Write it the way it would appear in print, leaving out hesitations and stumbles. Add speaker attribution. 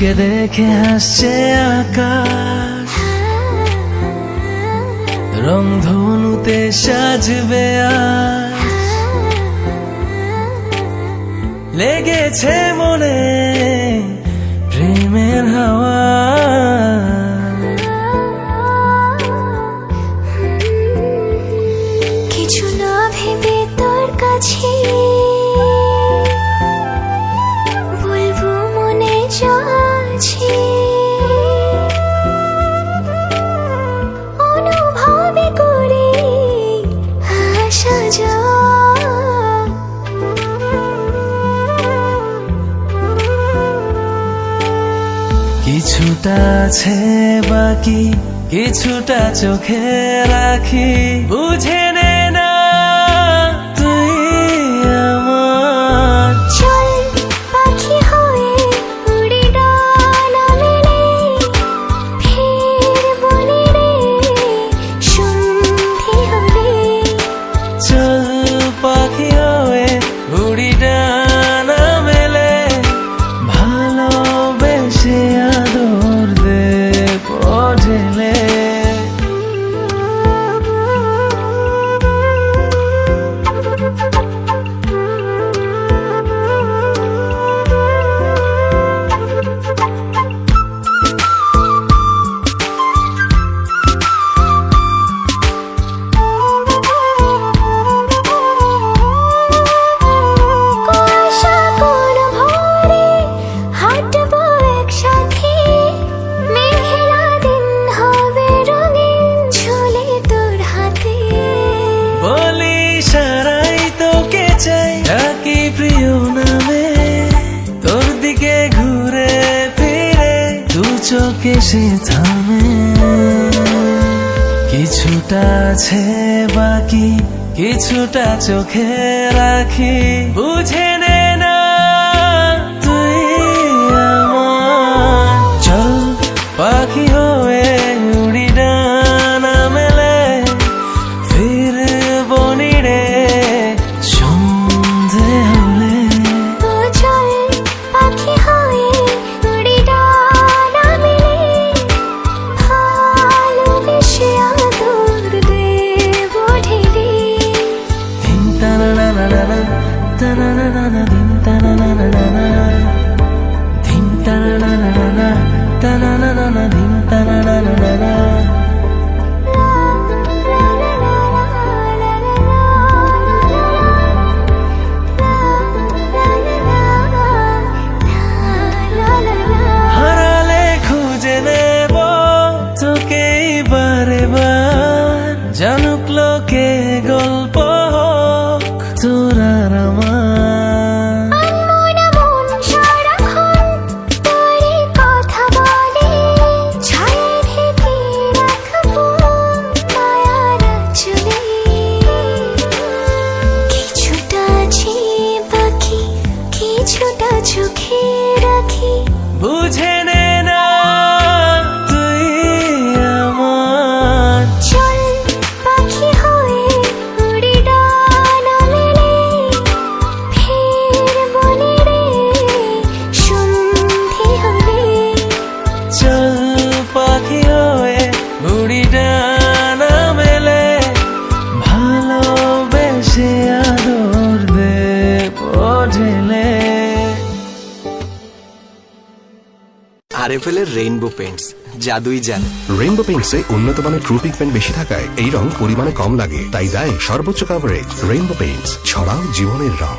Speaker 1: তোকে দেখে হাসছে আকাশ, রংধনুতে সাজবে আজ। লেগেছে মনে প্রেমের হাওয়া,
Speaker 2: কিছু না ভেবে তোর কাছে বলবো মনে যা আছে, অনুভবে করে আসা যাওয়া।
Speaker 1: কিছুটা আছে বাকি, কিছুটা চোখে রাখি, বুঝে নে না তুই আমার।
Speaker 2: চল পাখি হয়ে উড়ি ডানা মেলে, ফের বলি রে সন্ধে হলে।
Speaker 1: চল পাখি হয়ে উড়ি ডানা মেলে, ভালোবেসে আদর দে ঢেলে।
Speaker 2: কুয়াশা কোন ভোরে হাঁটবো একসাথে, মেঘলা দিন হবে রঙিন ঝুলে তোর হাতে।
Speaker 1: বলি সারাই তোকে চাই, ডাকি প্রিয় নামে, তোর দিকে ঘুরে ফিরে দু চোখে সে থামে। কিছুটা আছে বাকি, কিছুটা চোখে রাখি, বুঝে নে না তুই আমার। চল পাখি হয়ে উড়ি ডানা মেলে, ফিরবো নিড়ে সন্ধে হলে।
Speaker 2: ও চল পাখি হয়ে উড়ি ডানা মেলে, ভালোবেসে আদর দেব ঢেলে।
Speaker 1: ধিন টানা না না না না, টানা না না না, ধিন টানা না না না না, ধিন টানা না না না না, টানা না না না, ধিন টানা না না না না। হারালে খুঁজে নেব তোকে বারে বার, জানুক লোকে গল্প হোক তোর আর আমার।
Speaker 2: মন মন সারাক্ষণ তোরই কথা বলে, ছায়া ঢেকে রাখবো মায়ার আঁচলে। কিছুটা আছে বাকি, কিছুটা চোখে রাখি,
Speaker 1: বুঝে নে না তুই আমার।
Speaker 2: চল পাখি হয়ে উড়ি ডানা মেলে, ফের বলি রে সন্ধে হলে।
Speaker 1: চল পাখি হয়ে উড়ি ডানা মেলে, ভালোবেসে আদর দে ঢেলে।
Speaker 3: আরএফএল এর রেইনবো পেইন্টস জাদুই জানে।
Speaker 4: রেইনবো পেইন্টসে উন্নত মানের ট্রু পিগমেন্ট বেশি থাকায় এই রং পরিমাণে কম লাগে, তাই দেয় সর্বোচ্চ কভারেজ। রেইনবো পেইন্টস, ছড়াও জীবনের রং।